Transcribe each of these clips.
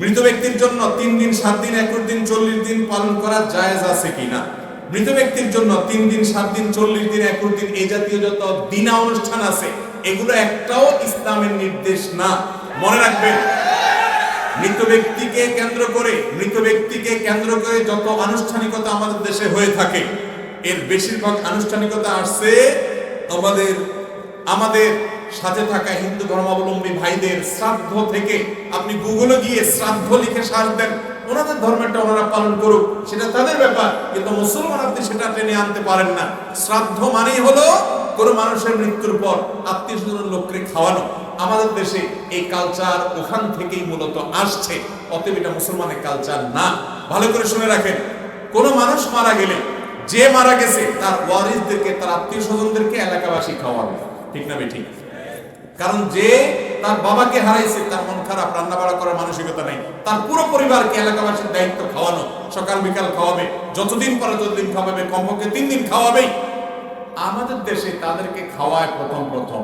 মৃত ব্যক্তির জন্য 3 দিন 7 দিন 21 দিন 40 দিন পালন করা জায়েজ আছে কিনা? মৃত ব্যক্তির জন্য 3 দিন 7 দিন 40 দিন 21 দিন এই জাতীয় যত দিনা অনুষ্ঠান আছে এগুলো একটাও ইসলামের নির্দেশ না। মনে রাখবেন, মৃত ব্যক্তিকে কেন্দ্র করে যত আনুষ্ঠানিকতা আমাদের দেশে হয়ে থাকে এর বেশিরভাগ আনুষ্ঠানিকতা আসছে আমাদের সাথে থাকা হিন্দু ধর্মাবলম্বী ভাইদের শ্রাদ্ধ থেকে। আপনি গুগলে গিয়ে শ্রাদ্ধ লিখে সার্চ দেন, ওনাদের ধর্মটা ওনারা পালন করুক, সেটা তাদের ব্যাপার, কিন্তু মুসলমান আপনি সেটা টেনে আনতে পারেন না। শ্রাদ্ধ মানেই হলো কোনো মানুষের মৃত্যুর পর আত্মীয় স্বজনের লোককে খাওয়ানো। আমাদের দেশে এই কালচার ওখান থেকেই মূলত আসছে, অতএব এটা মুসলমানের কালচার না। ভালো করে শুনে রাখেন, কোনো মানুষ মারা গেলে যে মারা গেছে তার ওয়ারিসদেরকে, তার আত্মীয় স্বজনদেরকে এলাকাবাসী খাওয়াবে, ঠিক না বেঠিক? কারণ যে তার বাবাকে হারাইছে তার মন খারাপ, রান্না বাড়া করার মানসিকতা নেই, তার পুরো পরিবারকে এলাকাবাসীর দায়িত্ব খাওয়ানো, সকাল বিকাল খাওয়াবে, যতদিন পরে ততদিন খাওয়াবে, কমপক্ষে 3 দিন খাওয়াবেই। আমাদের দেশে তাদেরকে খাওয়ায় প্রথম,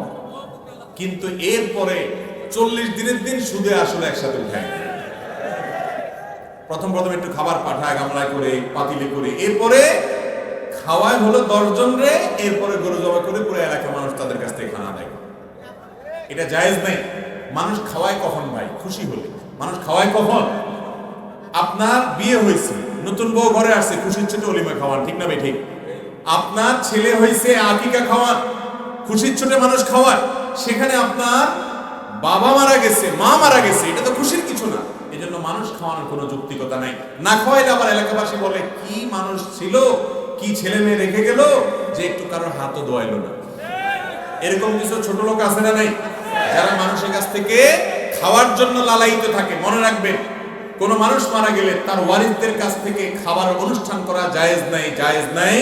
কিন্তু এরপরে 40 দিনের দিন সুদে আসলে একসাথে উঠায়। প্রথম একটু খাবার পাঠায় গামলায় করে, পাতিলে করে, এরপরে খাওয়ায় হলো 10 জন রে, এরপরে গরু জবাই করে পুরো এলাকার মানুষ তাদের কাছ থেকে খানা দেয়। এটা জায়েজ নাই। মানুষ খাওয়ায় কখন ভাই? খুশি হলে। মানুষ খাওয়ায় কখন? আপনার বিয়ে হয়েছে, নতুন বউ ঘরে আসছে, খুশির ছোট অলিমা খাওয়ান, ঠিক না ঠিক? আপনার ছেলে হয়েছে, আকিকা খাওয়ান, খুশির ছোটে মানুষ খাওয়ায়। সেখানে আপনার বাবা মারা গেছে, মা মারা গেছে, এটা তো খুশির কিছু না। এই জন্য মানুষ খাওয়ানোর কোনো যৌক্তিকতা নাই। না খাওয়াইলে আবার এলাকাবাসী বলে কি মানুষ ছিল, কি ছেলে মেয়ে রেখে গেল যে একটু কারোর হাতও দোয়াইল না। এরকম কিছু ছোট লোক আছে না নাই, যারা মানুষের কাছ থেকে খাওয়ার জন্য লালায়িত থাকে। মনে রাখবেন, কোন মানুষ মারা গেলে তার ওয়ারিসদের কাছ থেকে খাবার অনুষ্ঠান করা জায়েজ নাই।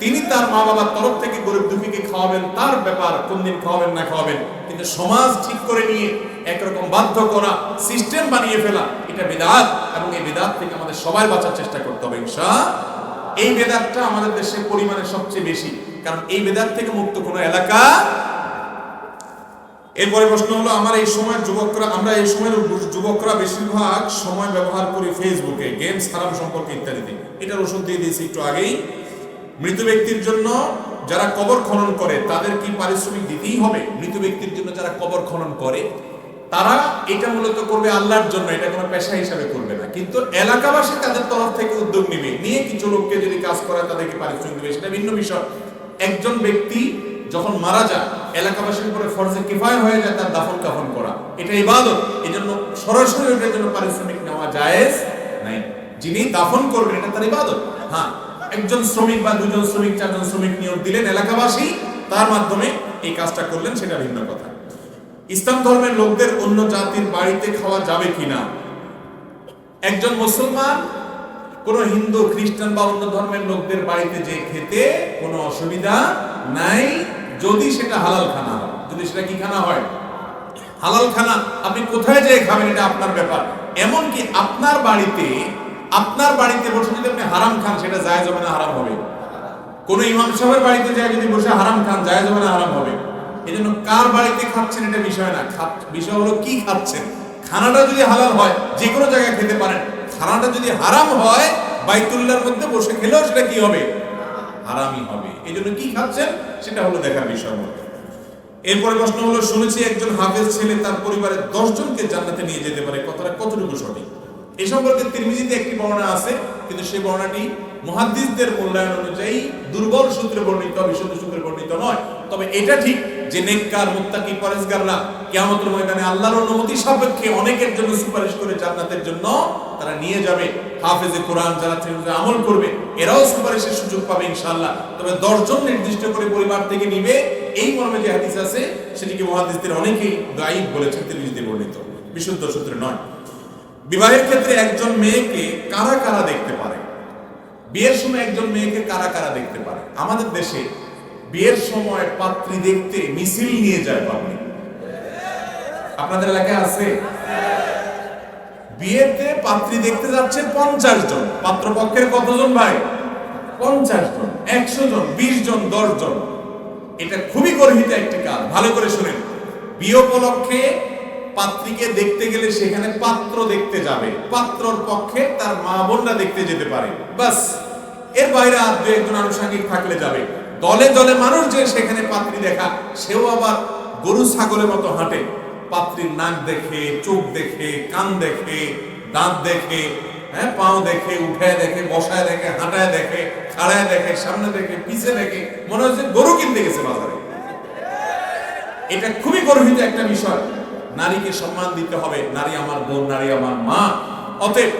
তিনি তার মা বাবার তরফ থেকে গরিব দুঃখীকে খাওয়াবেন, তার ব্যাপার, কোন দিন খাওয়াবেন না খাওয়াবেন, কিন্তু সমাজ ঠিক করে নিয়ে একরকম বাধ্য করা, সিস্টেম বানিয়ে ফেলা, এটা বিদআত। এবং এই বিদআত থেকে আমাদের সবাই বাঁচার চেষ্টা করতে হবে ইনশাআল্লাহ। এই বিদআতটা আমাদের দেশে পরিমাণে সবচেয়ে বেশি, কারণ এই বিদআত থেকে মুক্ত কোনো এলাকা। এরপরে প্রশ্ন হলো, আমরা এই সময়ের যুবকরা বেশিরভাগ সময় ব্যবহার করি ফেসবুকে, গেমস, হারাম সম্পর্কে ইত্যাদিতে। এটার ওষুধ দিয়ে দিয়েছি একটু আগেই। মৃত ব্যক্তির জন্য যারা কবর খনন করে তাদের কি পারিশ্রমিক দিতেই হবে? মৃত ব্যক্তির জন্য যারা কবর খনন করে তারা এটা মূলত করবে আল্লাহর জন্য, এটা কোনো পেশা হিসাবে করবে না, কিন্তু এলাকাবাসী তাদের তরফ থেকে উদ্যোগ নেবে, নিয়ে কিছু লোককে যদি কাজ করে তাদেরকে পারিশ্রমিক দেবে, সেটা ভিন্ন বিষয়। একজন ব্যক্তি যখন মারা যায়, এলাকাবাসীর উপরে ফরজে কিফায়া হয়ে যায় তার দাফন কাফন করা, এটা ইবাদত। এজন্য সরাসরি ওটার জন্য পারিশ্রমিক নেওয়া জায়েজ নাই। যিনি দাফন করবেন এটা তার ইবাদত। হ্যাঁ, একজন শ্রমিক বা 2 জন শ্রমিক, 4 জন শ্রমিক নিয়োগ দিলেন এলাকাবাসী, তার মাধ্যমে এই কাজটা করলেন, সেটা ভিন্ন কথা। ইসলাম ধর্মের লোকদের অন্য জাতির বাড়িতে খাওয়া যাবে কিনা? একজন মুসলমান কোন হিন্দু, খ্রিস্টান বা অন্য ধর্মের লোকদের বাড়িতে যে খেতে কোনো অসুবিধা নাই, যদি সেটা হালাল খানা হয়। যদি সেটা কি খানা হয়? হালাল খানা। আপনি কোথায় যেয়ে খাবেন এটা আপনার ব্যাপার। এমনকি আপনার বাড়িতে বসে যদি আপনি হারাম খান, সেটা জায়েজ হবে না হারাম হবে? কোন ইমাম সাহেবের বাড়িতে যায় যদি বসে হারাম খান, জায়েজ হবে না হারাম হবে? এই জন্য কার বাড়িতে খাচ্ছেন এটা বিষয় না, বিষয় হলো কি খাচ্ছেন। খানাটা যদি হালাল হয় যে কোনো জায়গায় খেতে পারেন, খানাটা যদি হারাম হয় বাইতুল্লাহর মধ্যে বসে খেলেও সেটা কি হবে? হারামই হবে। এই জন্য কি খাচ্ছেন সেটা হলো দেখার বিষয়। এরপরে প্রশ্ন হলো, শুনেছি একজন হাফেজ ছেলে তার পরিবারের 10 জনকে জান্নাতে নিয়ে যেতে পারে, কথাটা কতটুকু সঠিক? এই সম্পর্কে তিরমিজিতে একটি বর্ণনা আছে, কিন্তু সেই বর্ণনাটি মুহাদ্দিসদের মূল্যায়ন অনুযায়ী দুর্বল সূত্রে বর্ণিত, বিশুদ্ধ সূত্রে বর্ণিত নয়। তবে এটা ঠিক যে নেককার, মুত্তাকি, পরেজগাররা কিয়ামতের ময়দানে আল্লাহর অনুমতি সাপেক্ষে অনেকের জন্য সুপারিশ করে জান্নাতের জন্য তারা নিয়ে যাবে। হাফেজে কোরআন যারা আমল করবে এরাও সুপারিশের সুযোগ পাবে ইনশাআল্লাহ। তবে 10 জন নির্দিষ্ট করে পরিবার থেকে নিবে, এই মর্মে যে হাদিস আছে সেটিকে মুহাদ্দিসদের অনেকেই দায়ীফ বলেছেন, তিরমিজিতে বর্ণিত, বিশুদ্ধ সূত্রে নয়। বিবাহের ক্ষেত্রে একজন মেয়েকে কারা কারা দেখতে পারে? বিয়ের সময় একজন মেয়েকে কারা কারা দেখতে পারে? আমাদের দেশে বিয়ের সময় পাত্রী দেখতে মিছিল নিয়ে যায় পাবলিক। আপনাদের এলাকায় আছে? বিয়েতে পাত্রী দেখতে যাচ্ছে 50 জন। পাত্রপক্ষের কতজন ভাই? 50 জন, 100 জন, 20 জন, 10 জন। এটা খুবই গর্হিত একটি কাজ, ভালো করে শুনেন। বিয়ে উপলক্ষে পাত্রীকে দেখতে গেলে সেখানে পাত্র দেখতে যাবে, পাত্রর পক্ষে তার মা বোনরা দেখতে যেতে পারে, বাস। এর বাইরে আর দু একজন আনুষঙ্গিক থাকলে যাবে। দলে দলে মানুষ যে সেখানে পাত্রী দেখা, সেও আবার গরু ছাগলের মতো হাঁটে, পাত্রীর নাক দেখে, চোখ দেখে, কান দেখে, দাঁত দেখে, হ্যাঁ, পাও দেখে, উঠায় দেখে, বসায় দেখে, হাঁটায় দেখে, খাড়ায় দেখে, সামনে দেখে, পিছে দেখে, মনে হচ্ছে গরু কিনতে গেছে বাজারে। এটা খুবই গর্বিত একটা বিষয়। নারীকে সম্মান দিতে হবে, নারী আমার বোন, নারী আমার মা। অতএব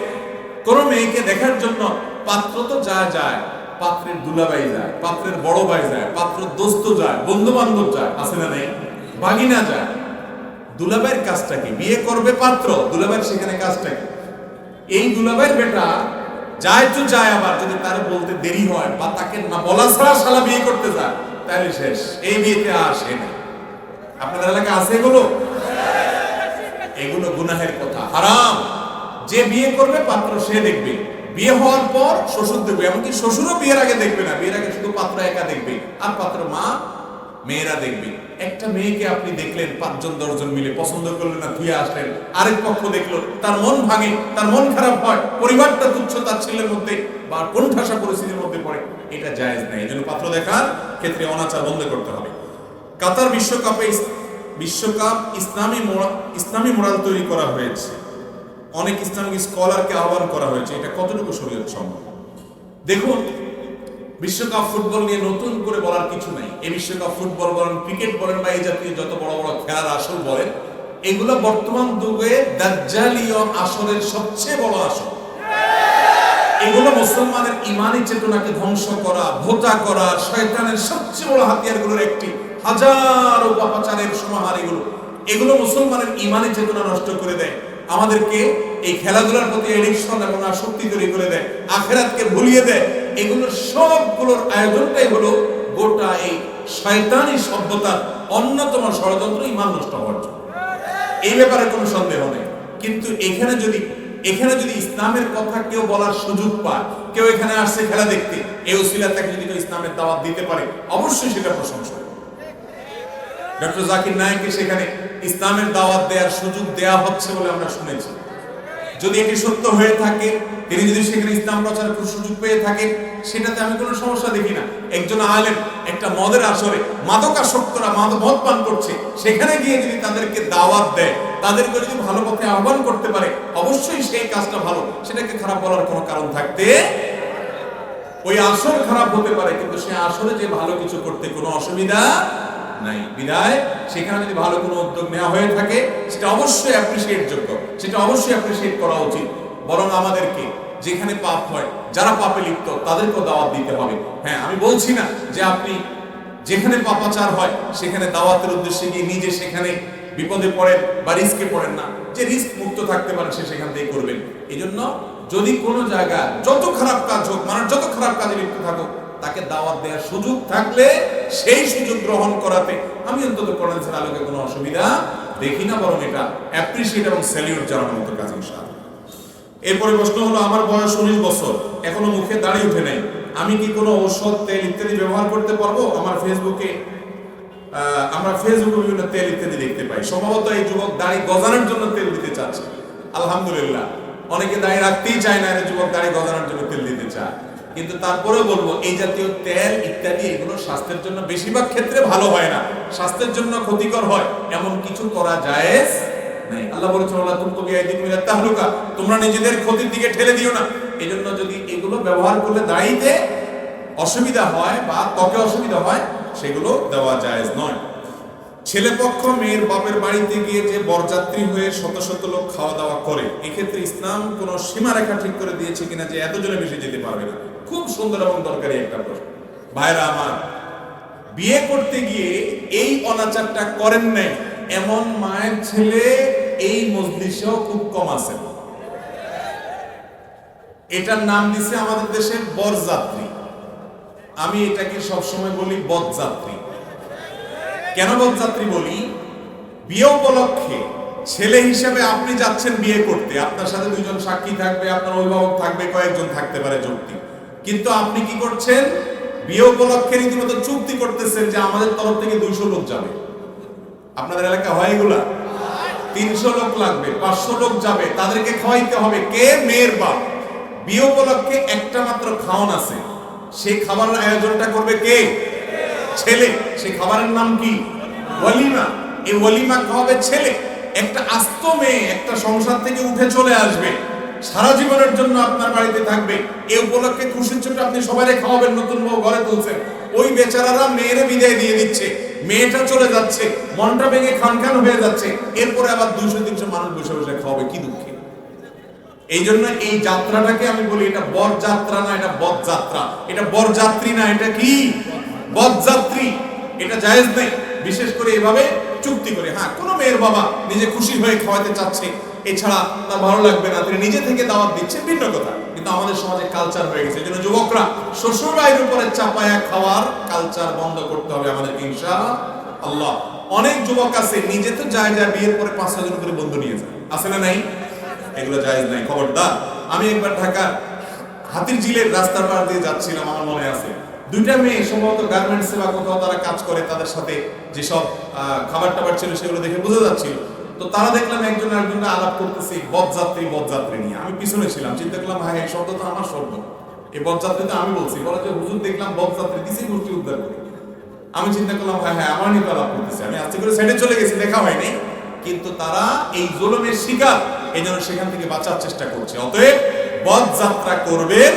কোন মেয়েকে দেখার জন্য পাত্র তো যায়, পাত্রের দুলাভাই যায়, পাত্রের বড় ভাই যায়, পাত্রের দোস্ত যায়, বন্ধু বান্ধব যায়, আছে না নেই? ভাগিনা যায়। দুলাভাইয়ের কাজটা কি? বিয়ে করবে পাত্র, দুলাভাইয়ের সেখানে কাজটা কি? এই দুলাভাইয়ের বেটা যায় তো যায়, আবার যদি তার বলতে দেরি হয় বা তাকে না বলা ছাড়া শালা বিয়ে করতে যায়, তাহলে শেষ, এই বিয়েতে আসে না। আপনাদের এলাকায় আছে এগুলো? এগুলো গুনাহের কথা, হারাম। যে বিয়ে করবে পাত্র সে দেখবে, বিয়ে হওয়ার পর শ্বশুর দেখবে, এমনকি শ্বশুরও বিয়ের আগে দেখবে না, বিয়ের আগে শুধু পাত্র একা দেখবে, আর পাত্র মা মেয়েরা দেখবে। একটা মেয়েকে আপনি দেখলেন 5 জন 10 জন মিলে, পছন্দ করলেন না, ধুয়ে আসলেন, আরেক পক্ষ দেখলো, তার মন ভাঙে, তার মন খারাপ হয়, পরিবারটা তুচ্ছ তাচ্ছিল্যের মধ্যে বা কোণঠাসা পরিস্থিতির মধ্যে পড়ে, এটা জায়েজ নাই। এজন্য পাত্র দেখার ক্ষেত্রে অনাচার বন্ধ করতে হবে। কাতার বিশ্বকাপ ইসলামী মোরাল তৈরি করা হয়েছে, অনেক ইসলামিক স্কলারকে আহ্বান করা হয়েছে, এটা কতটুকু শরীয়ত সম্মত? দেখুন, বিশ্বকাপ ফুটবল নিয়ে নতুন করে বলার কিছু নাই। এই বিশ্বকাপ ফুটবল বলেন, ক্রিকেট বলেন, বা এই জাতীয় যত বড় বড় খেলার আসর বলেন, এগুলো বর্তমান যুগে দাজ্জালীয় আসরের সবচেয়ে বড় আসর। এগুলো মুসলমানের ইমানি চেতনাকে ধ্বংস করা, ভোতা করা, শয়তানের সবচেয়ে বড় হাতিয়ারগুলোর একটি, হাজারো পাপাচারের সমাহার। এগুলো মুসলমানের ইমানি চেতনা নষ্ট করে দেয়, আমাদেরকে এই খেলাধুলার প্রতি এডিকশন এবং আসক্তি তৈরি করে দেয়, আখিরাতকে ভুলিয়ে দেয়। এগুলো সবগুলোর আয়োজনটাই হলো গোটা এই শয়তানি সভ্যতার অন্যতম ষড়যন্ত্র, ইমান নষ্ট হওয়ার জন্য। এই ব্যাপারে কোনো সন্দেহ নেই। কিন্তু এখানে যদি ইসলামের কথা কেউ বলার সুযোগ পায়, কেউ এখানে আসছে খেলা দেখতে, এই উসিলা থেকে যদি কেউ ইসলামের দাওয়াত দিতে পারে, অবশ্যই সেটা প্রশংসা। ডক্টর জাকির নায়েককে সেখানে ইসলামের দাওয়াত দেওয়ার সুযোগ দেয়া হচ্ছে বলে আমরা শুনেছি। যদি এটি সত্য হয়ে থাকে, তিনি যদি সেখানে ইসলাম প্রচারের সুযোগ পেয়ে থাকেন, সেটাতে আমি কোনো সমস্যা দেখি না। একজন আলেম একটা মদের আসরে মাদকাসক্তরা মদ পান করছে, সেখানে গিয়ে যদি তাদেরকে দাওয়াত দেয়, তাদেরকে যদি ভালো পথে আহ্বান করতে পারে, অবশ্যই সেই কাজটা ভালো, সেটাকে খারাপ বলার কোনো কারণ থাকতে। ওই আসর খারাপ হতে পারে, কিন্তু সে আসরে যে ভালো কিছু করতে কোনো অসুবিধা নাই। বিদায় সেখানে যদি ভালো কোনো উদ্যোগ নেওয়া হয়ে থাকে, সেটা অবশ্যই অ্যাপ্রিশিয়েট যোগ্য, সেটা অবশ্যই অ্যাপ্রিশিয়েট করা উচিত। বরং আমাদেরকে যেখানে পাপ হয়, যারা পাপে লিপ্ত, তাদেরকেও দাওয়াত দিতে হবে। হ্যাঁ, আমি বলছি না যে আপনি যেখানে পাপাচার হয় সেখানে দাওয়াতের উদ্দেশ্যে গিয়ে নিজে সেখানে বিপদে পড়েন বা রিস্কে পড়েন না। যে রিস্ক মুক্ত থাকতে পারেন সে সেখান থেকে করবেন। এই জন্য যদি কোনো জায়গায় যত খারাপ কাজ হোক, মানুষ যত খারাপ কাজে লিপ্ত থাকুক, তাকে দাওয়াত দেওয়ার সুযোগ থাকলে সেই সুযোগ গ্রহণ করাতে আমি অন্তত কোরআনের আলোকে কোনো অসুবিধা দেখি না, বরং এটা অ্যাপ্রিশিয়েট এবং স্যালিউট জানানোর মতো কাজ ইনশাআল্লাহ। এরপরে প্রশ্ন হলো, আমার বয়স 19 বছর, এখনো মুখে দাড়ি উঠে নাই, আমি কি কোনো ঔষধ, তেল ইত্যাদি ব্যবহার করতে পারবো? আমরা ফেসবুকে বিভিন্ন তেল ইত্যাদি দেখতে পাই। সম্ভবত এই যুবক দাড়ি গজানোর জন্য তেল দিতে চাচ্ছে। আলহামদুলিল্লাহ, অনেকে দাড়ি রাখতেই চায় না, যুবক দাড়ি গজানোর জন্য তেল দিতে চায়। কিন্তু তারপরে বলবো, এই জাতীয় তেল ইত্যাদি এগুলো স্বাস্থ্যের জন্য বেশিরভাগ ক্ষেত্রে ভালো হয় না, স্বাস্থ্যের জন্য ক্ষতিকর হয়, এমন কিছু করা জায়েজ নাই। আল্লাহ বলেছেন, আল্লাহ তুমকো বিআইদিকুম মিনাত তাহলুকা, তোমরা নিজেদের ক্ষতির দিকে ঠেলে দিও না। এজন্য যদি এগুলো ব্যবহার করলে দাড়িতে অসুবিধা হয় বা ত্বকে অসুবিধা হয়, সেগুলো দেওয়া জায়েজ নয়। ছেলে পক্ষ মেয়ের বাপের বাড়িতে গিয়ে যে বরযাত্রী হয়ে শত শত লোক খাওয়া দাওয়া করে, এক্ষেত্রে ইসলাম কোন সীমারেখা ঠিক করে দিয়েছে কিনা যে এতজনে মিশে যেতে পারবে না? খুব সুন্দর এবং দরকারি একটা প্রশ্ন। ভাইরা আমার, বিয়ে করতে গিয়ে এই অনাচারটা করেন নাই এমন মায়ের ছেলে এই মজলিসেও খুব কম আছে। এটার নাম দিছে আমাদের দেশে বরযাত্রী। আমি এটাকে সবসময় বলি বদযাত্রী। কেন বদযাত্রী বলি? বিয়ে উপলক্ষে ছেলে হিসেবে আপনি যাচ্ছেন বিয়ে করতে, আপনার সাথে 2 জন সাক্ষী থাকবে, আপনার অভিভাবক থাকবে, কয়েকজন থাকতে পারে যুক্তি। কিন্তু আপনি কি করছেন? বিয়ে উপলক্ষে রীতিমতো চুক্তি করতেছেন যে আমাদের তরফ থেকে 200 লোক যাবে। আপনাদের এলাকা হয় এগুলা? 300 লোক লাগবে, 500 লোক যাবে, তাদেরকে খাওয়াইতে হবে। কে? মেয়ের বাপ। বিয়ে উপলক্ষে একটা মাত্র খাওয়ান আছে, সেই খাবারের আয়োজনটা করবে কে? ছেলে। সেই খাবারের নাম কি? ওয়ালিমা। এই ওয়ালিমা খাওয়াবে ছেলে। একটা আস্ত মেয়ে একটা সংসার থেকে উঠে চলে আসবে, সারা জীবনের জন্য আপনার বাড়িতে থাকবে। এই উপলক্ষে খুশির ছোট আপনি সবাই খাওয়াবেন, নতুন বউ ঘরে তুলছেন। ওই বেচারারা মেয়েরে বিদায় দিয়ে দিচ্ছে, মেয়েটা চলে যাচ্ছে, মনটা ভেঙে খান খান হয়ে যাচ্ছে। এরপরে আবার 200-300 মানুষ বসে বসে খাওয়াবে, কি দুঃখে। এই জন্য এই যাত্রাটাকে আমি বলি এটা বর যাত্রা না, এটা বদ যাত্রা। এটা বর যাত্রী না, এটা কি? বদ যাত্রী। এটা জায়েজ নেই, বিশেষ করে এভাবে চুক্তি করে। হ্যাঁ, কোন মেয়ের বাবা নিজে খুশি হয়ে খাওয়াতে চাচ্ছে, এছাড়া তার ভালো লাগবে না, তিনি নিজে থেকে দাওয়াত দিচ্ছে, ভিন্ন কথা। কিন্তু আমাদের সমাজে কালচার হয়ে গেছে। এই জন্য যুবকরা শ্বশুর বাড়ির উপরে চাপায়া খাওয়ার কালচার বন্ধ করতে হবে আমাদের, ইনশাআল্লাহ। অনেক যুবক আছে নিজে তো যায় বিয়ের পরে 5-6 জন করে বন্ধু নিয়ে যায়, আছে না নাই? এগুলো জায়েজ নাই, খবরদার। আমি একবার ঢাকার হাতিরঝিলের রাস্তার পার দিয়ে যাচ্ছিলাম, আমার মনে আছে, 2টা মেয়ে সম্ভবত গার্মেন্টসে বা কোথাও তারা কাজ করে, তাদের সাথে যেসব খাবার টাবার ছিল সেগুলো দেখে বোঝা যাচ্ছিল। তো তারা দেখলাম একজন আরেকজনকে আলাপ করতেছে বদযাত্রী নিয়ে। আমি পিছনে ছিলাম, চিন্তা করলাম ভাই এই শব্দ তো আমার শব্দ, এই বদযাত্রী তো আমি বলছি। বলা যে হুজুর দেখলাম বদযাত্রী দিছি, গোষ্ঠী উদ্ধার করে। আমি চিন্তা করলাম হ্যাঁ আমার নিয়ে আলাপ করতেছে। আমি আস্তে করে সাইডে চলে গেছি, দেখা হয়নি। কিন্তু তারা এই জুলুমের শিকার, এই জন্য সেখান থেকে বাঁচার চেষ্টা করছে। অতএব বদযাত্রা করবেন